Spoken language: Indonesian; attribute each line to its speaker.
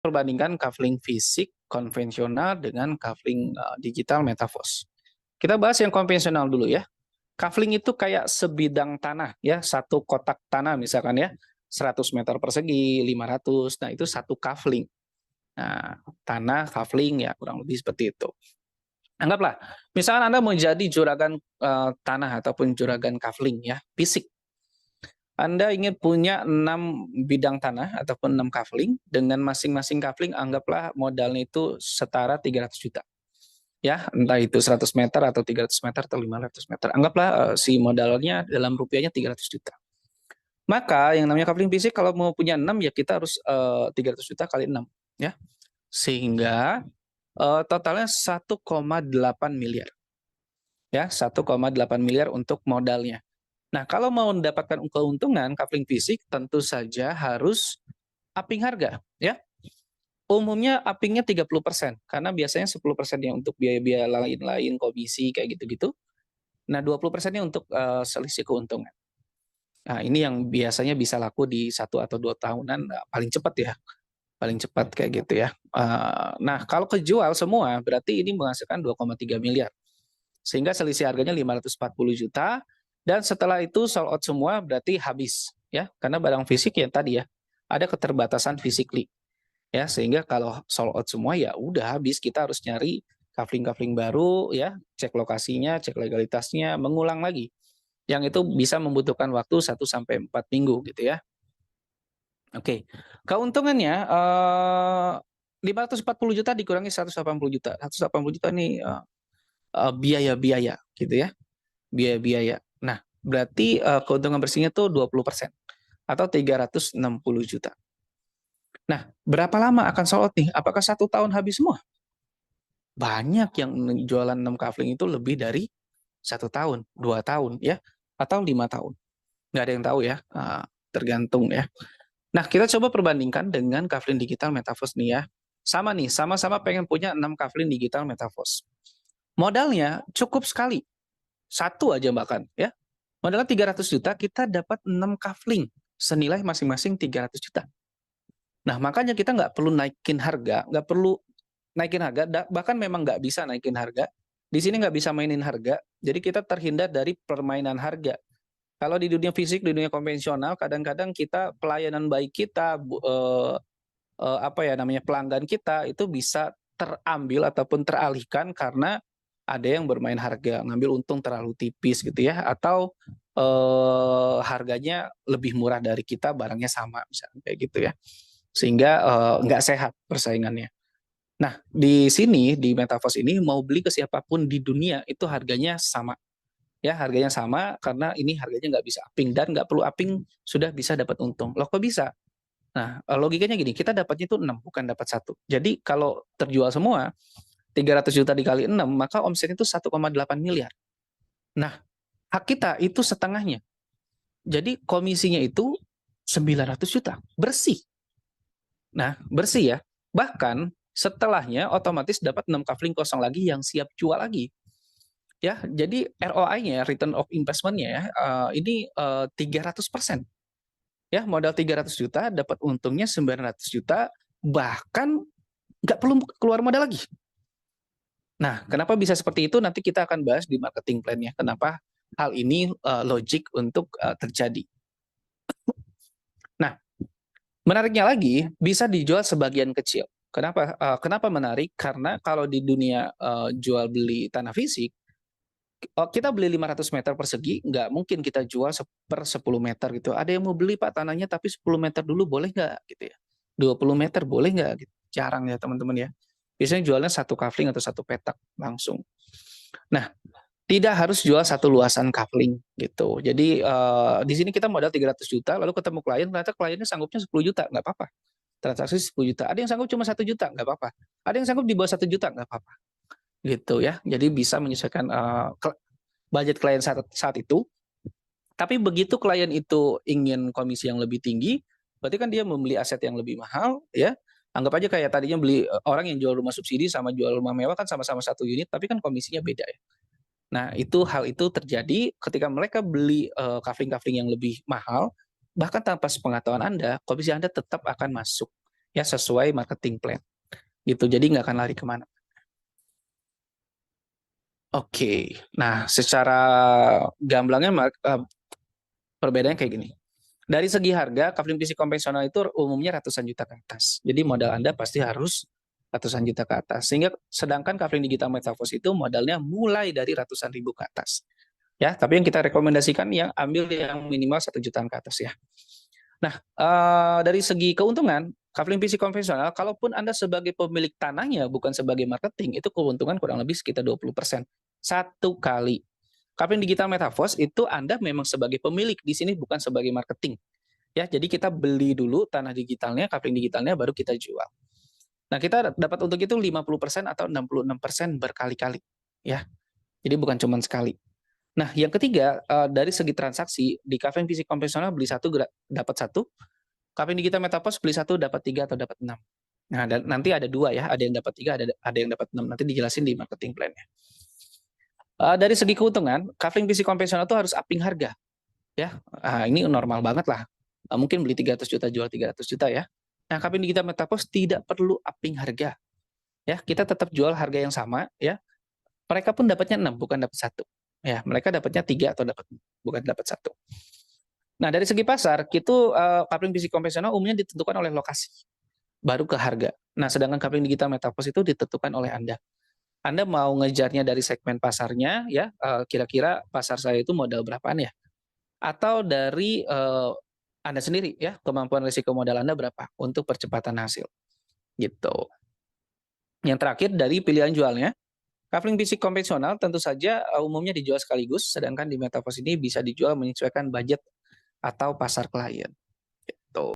Speaker 1: perbandingkan kafling fisik konvensional dengan kafling digital metaverse. Kita bahas yang konvensional dulu ya. Kafling itu kayak sebidang tanah ya, satu kotak tanah misalkan ya, 100 meter persegi, 500. Nah, itu satu kafling. Nah, tanah kafling ya kurang lebih seperti itu. Anggaplah, misalkan Anda menjadi juragan tanah ataupun juragan kafling ya, fisik. Anda ingin punya 6 bidang tanah ataupun 6 kafling, dengan masing-masing kafling anggaplah modalnya itu setara 300 juta. Ya, entah itu 100 meter atau 300 meter atau 500 meter. Anggaplah si modalnya dalam rupiahnya 300 juta. Maka yang namanya kafling fisik kalau mau punya 6 ya kita harus 300 juta kali 6 ya. Sehingga totalnya 1,8 miliar. Ya, 1,8 miliar untuk modalnya. Nah, kalau mau mendapatkan keuntungan kafling fisik tentu saja harus upping harga ya. Umumnya uppingnya 30%, karena biasanya 10%-nya untuk biaya-biaya lain-lain, komisi kayak gitu-gitu. Nah, 20%-nya untuk selisih keuntungan. Nah, ini yang biasanya bisa laku di 1 atau 2 tahunan paling cepat ya. Paling cepat kayak gitu ya. Nah, kalau kejual semua berarti ini menghasilkan 2,3 miliar. Sehingga selisih harganya 540 juta dan setelah itu sold out semua berarti habis ya. Karena barang fisik yang tadi ya ada keterbatasan physically ya, sehingga kalau sold out semua ya udah habis, kita harus nyari kafling-kafling baru ya, cek lokasinya, cek legalitasnya, mengulang lagi. Yang itu bisa membutuhkan waktu 1 sampai 4 minggu gitu ya. Oke. Keuntungannya 540 juta dikurangi 180 juta. 180 juta nih biaya-biaya gitu ya. Biaya-biaya. Nah, berarti keuntungan bersihnya tuh 20% atau 360 juta. Nah, berapa lama akan sold out nih? Apakah 1 tahun habis semua? Banyak yang jualan 6 kafling itu lebih dari 1 tahun, 2 tahun ya, atau 5 tahun. Nggak ada yang tahu ya, tergantung ya. Nah, kita coba perbandingkan dengan kafling digital metaverse nih ya. Sama nih, sama-sama pengen punya 6 kafling digital metaverse. Modalnya cukup sekali, satu aja bahkan ya. Modalnya 300 juta, kita dapat 6 kafling senilai masing-masing 300 juta. Nah, makanya kita nggak perlu naikin harga, nggak perlu naikin harga, bahkan memang nggak bisa naikin harga. Di sini nggak bisa mainin harga, jadi kita terhindar dari permainan harga. Kalau di dunia fisik, di dunia konvensional, kadang-kadang kita pelayanan baik kita, apa ya namanya pelanggan kita itu bisa terambil ataupun teralihkan karena ada yang bermain harga, ngambil untung terlalu tipis gitu ya, atau harganya lebih murah dari kita, barangnya sama, misalnya kayak gitu ya, sehingga nggak sehat persaingannya. Nah, di sini di metaverse ini mau beli ke siapapun di dunia itu harganya sama. Ya, harganya sama karena ini harganya nggak bisa upping dan nggak perlu upping sudah bisa dapat untung. Loh kok bisa? Nah, logikanya gini, kita dapatnya itu 6 bukan dapat satu. Jadi kalau terjual semua 300 juta dikali 6 maka omsetnya itu 1,8 miliar. Nah, hak kita itu setengahnya. Jadi komisinya itu 900 juta bersih. Nah, bersih ya. Bahkan setelahnya otomatis dapat 6 kafling kosong lagi yang siap jual lagi. Ya, jadi ROI-nya, return of investment-nya ya, ini 300%. Ya, modal 300 juta dapat untungnya 900 juta, bahkan nggak perlu keluar modal lagi. Nah, kenapa bisa seperti itu nanti kita akan bahas di marketing plan-nya. Kenapa hal ini logik untuk terjadi. Nah, menariknya lagi bisa dijual sebagian kecil. Kenapa? Kenapa menarik? Karena kalau di dunia jual beli tanah fisik, kita beli 500 meter persegi, nggak mungkin kita jual per 10 meter gitu. Ada yang mau beli Pak tanahnya tapi 10 meter dulu boleh nggak gitu ya. 20 meter boleh nggak gitu. Jarang ya teman-teman ya. Biasanya jualnya satu kafling atau satu petak langsung. Nah, tidak harus jual satu luasan kafling gitu. Jadi di sini kita modal 300 juta, lalu ketemu klien, ternyata kliennya sanggupnya 10 juta, nggak apa-apa. Transaksi 10 juta. Ada yang sanggup cuma 1 juta, nggak apa-apa. Ada yang sanggup di bawah 1 juta, nggak apa-apa. Gitu ya. Jadi bisa menyesuaikan budget klien saat itu. Tapi begitu klien itu ingin komisi yang lebih tinggi, berarti kan dia membeli aset yang lebih mahal, ya. Anggap aja kayak tadinya beli orang yang jual rumah subsidi sama jual rumah mewah kan sama-sama satu unit, tapi kan komisinya beda ya. Nah, hal itu terjadi ketika mereka beli kafling-kafling yang lebih mahal, bahkan tanpa sepengetahuan Anda, komisi Anda tetap akan masuk. ya sesuai marketing plan. Gitu. Jadi nggak akan lari kemana. Oke. Nah, secara gamblangnya perbedaannya kayak gini. Dari segi harga, kafling PC konvensional itu umumnya ratusan juta ke atas. Jadi modal Anda pasti harus ratusan juta ke atas. Sehingga sedangkan kafling digital Metaverse itu modalnya mulai dari ratusan ribu ke atas. Ya, tapi yang kita rekomendasikan yang ambil yang minimal 1 jutaan ke atas ya. Nah, dari segi keuntungan, kafling PC konvensional, kalaupun Anda sebagai pemilik tanahnya bukan sebagai marketing, itu keuntungan kurang lebih sekitar 20% satu kali. Kafling digital Metaverse itu Anda memang sebagai pemilik di sini bukan sebagai marketing. Ya, jadi kita beli dulu tanah digitalnya, kafling digitalnya baru kita jual. Nah, kita dapat untuk itu 50% atau 66% berkali-kali. Ya, jadi bukan cuma sekali. Nah, yang ketiga, dari segi transaksi, di kafling PC konvensional beli satu dapat satu, kafling digital Metaverse beli satu dapat 3 atau dapat 6. Nah, dan nanti ada 2 ya, ada yang dapat 3, ada yang dapat 6. Nanti dijelasin di marketing plan-nya. Dari segi keuntungan, kafling PC konvensional itu harus upping harga. Ya, ini normal banget lah. Mungkin beli 300 juta, jual 300 juta ya. Nah, kafling digital Metaverse tidak perlu upping harga. Ya, kita tetap jual harga yang sama ya. Mereka pun dapatnya 6, bukan dapat 1. Ya, mereka dapatnya 3 atau dapat bukan dapat 1. Nah, dari segi pasar, itu kafling PC konvensional umumnya ditentukan oleh lokasi, baru ke harga. Nah, sedangkan kafling digital Metaverse itu ditentukan oleh Anda. Anda mau ngejarnya dari segmen pasarnya, ya kira-kira pasar saya itu modal berapaan ya? Atau dari Anda sendiri, ya kemampuan risiko modal Anda berapa untuk percepatan hasil, gitu. Yang terakhir dari pilihan jualnya, kafling PC konvensional tentu saja umumnya dijual sekaligus, sedangkan di Metaverse ini bisa dijual menyesuaikan budget atau pasar klien.